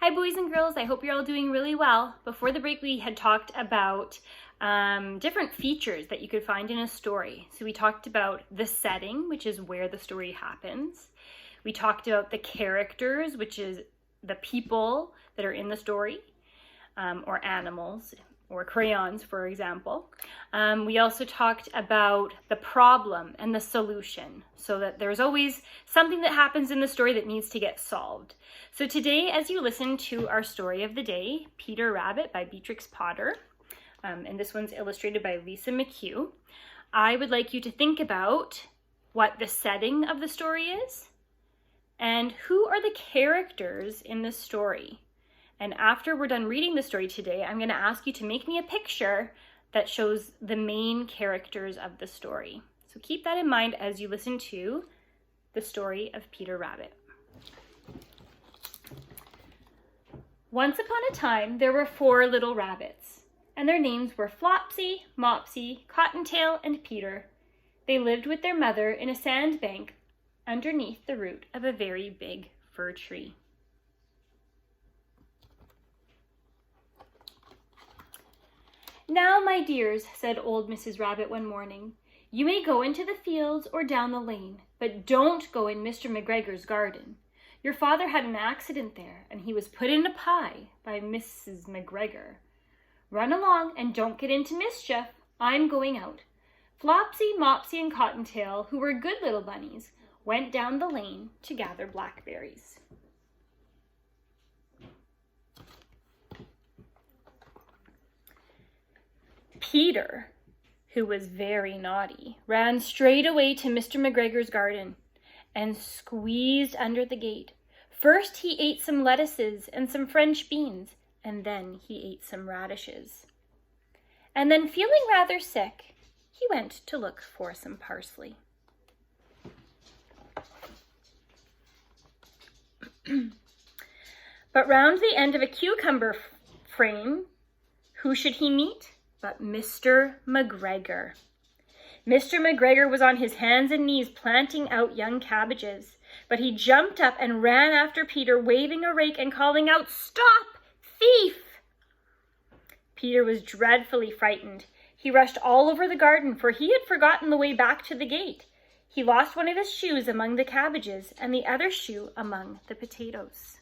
Hi boys and girls, I hope you're all doing really well. Before the break we had talked about different features that you could find in a story. So we talked about the setting, which is where the story happens. We talked about the characters, which is the people that are in the story, or animals, or crayons, for example. We also talked about the problem and the solution, so that there's always something that happens in the story that needs to get solved. So today, as you listen to our story of the day, Peter Rabbit by Beatrix Potter, and this one's illustrated by Lisa McHugh, I would like you to think about what the setting of the story is and who are the characters in the story. And after we're done reading the story today, I'm going to ask you to make me a picture that shows the main characters of the story. So keep that in mind as you listen to the story of Peter Rabbit. Once upon a time, there were 4 little rabbits, and their names were Flopsy, Mopsy, Cottontail, and Peter. They lived with their mother in a sandbank underneath the root of a very big fir tree. "Now, my dears," said old Mrs. Rabbit one morning, "you may go into the fields or down the lane, but don't go in Mr. McGregor's garden. Your father had an accident there, and he was put in a pie by Mrs. McGregor. Run along and don't get into mischief. I'm going out." Flopsy, Mopsy, and Cottontail, who were good little bunnies, went down the lane to gather blackberries. Peter, who was very naughty, ran straight away to Mr. McGregor's garden and squeezed under the gate. First he ate some lettuces and some French beans, and then he ate some radishes. And then, feeling rather sick, he went to look for some parsley. But round the end of a cucumber frame, who should he meet but Mr. McGregor. Mr. McGregor was on his hands and knees planting out young cabbages, but he jumped up and ran after Peter, waving a rake and calling out, "Stop, thief!" Peter was dreadfully frightened. He rushed all over the garden, for he had forgotten the way back to the gate. He lost one of his shoes among the cabbages and the other shoe among the potatoes.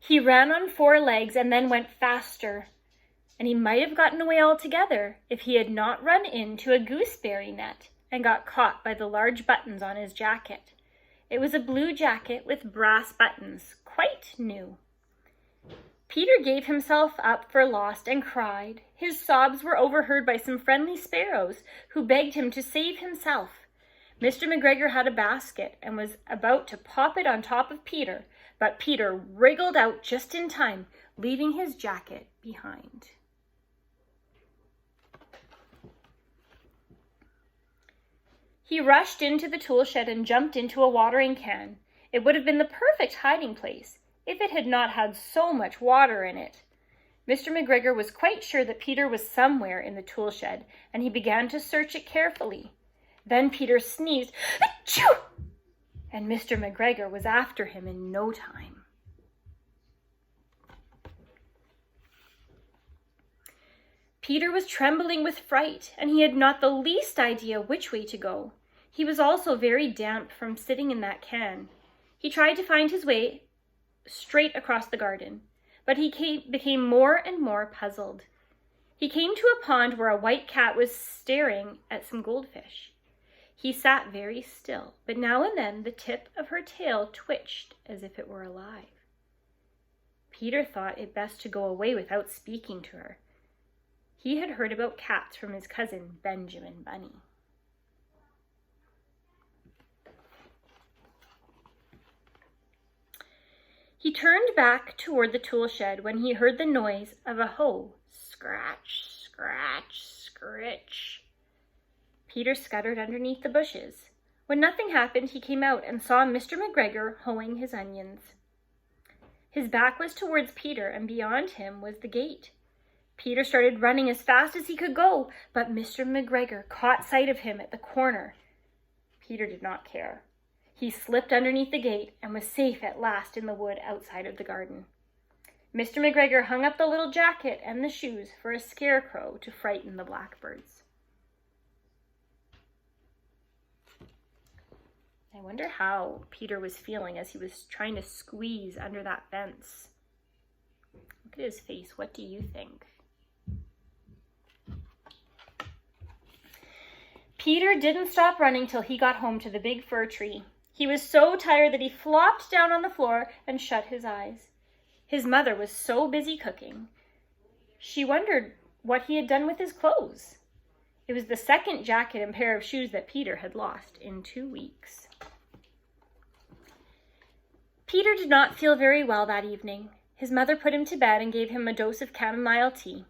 He ran on 4 legs and then went faster, and he might have gotten away altogether if he had not run into a gooseberry net and got caught by the large buttons on his jacket. It was a blue jacket with brass buttons, quite new. Peter gave himself up for lost and cried. His sobs were overheard by some friendly sparrows who begged him to save himself. Mr. McGregor had a basket and was about to pop it on top of Peter, but Peter wriggled out just in time, leaving his jacket behind. He rushed into the tool shed and jumped into a watering can. It would have been the perfect hiding place if it had not had so much water in it. Mr. McGregor was quite sure that Peter was somewhere in the tool shed, and he began to search it carefully. Then Peter sneezed, "Achoo!" and Mr. McGregor was after him in no time. Peter was trembling with fright, and he had not the least idea which way to go. He was also very damp from sitting in that can. He tried to find his way straight across the garden, but he became more and more puzzled. He came to a pond where a white cat was staring at some goldfish. He sat very still, but now and then the tip of her tail twitched as if it were alive. Peter thought it best to go away without speaking to her. He had heard about cats from his cousin, Benjamin Bunny. He turned back toward the tool shed when he heard the noise of a hoe. Scratch, scratch, scritch. Peter scuttered underneath the bushes. When nothing happened, he came out and saw Mr. McGregor hoeing his onions. His back was towards Peter, and beyond him was the gate. Peter started running as fast as he could go, but Mr. McGregor caught sight of him at the corner. Peter did not care. He slipped underneath the gate and was safe at last in the wood outside of the garden. Mr. McGregor hung up the little jacket and the shoes for a scarecrow to frighten the blackbirds. I wonder how Peter was feeling as he was trying to squeeze under that fence. Look at his face. What do you think? Peter didn't stop running till he got home to the big fir tree. He was so tired that he flopped down on the floor and shut his eyes. His mother was so busy cooking. She wondered what he had done with his clothes. It was the second jacket and pair of shoes that Peter had lost in 2 weeks. Peter did not feel very well that evening. His mother put him to bed and gave him a dose of chamomile tea,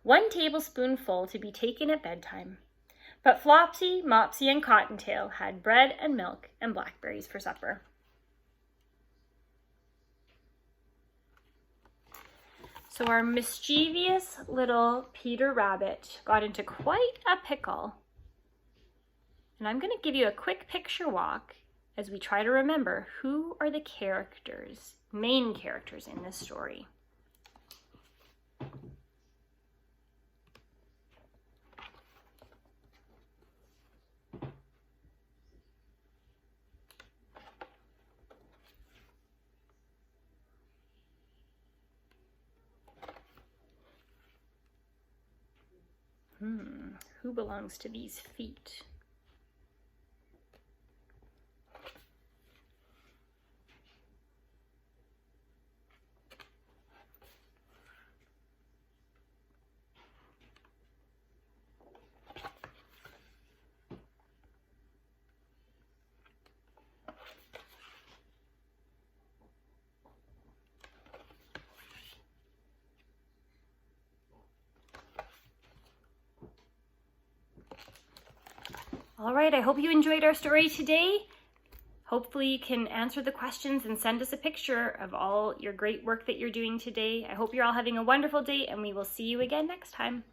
1 tablespoonful to be taken at bedtime. But Flopsy, Mopsy, and Cottontail had bread and milk and blackberries for supper. So our mischievous little Peter Rabbit got into quite a pickle. And I'm going to give you a quick picture walk as we try to remember who are the characters, main characters in this story. Who belongs to these feet? All right, I hope you enjoyed our story today. Hopefully you can answer the questions and send us a picture of all your great work that you're doing today. I hope you're all having a wonderful day, and we will see you again next time.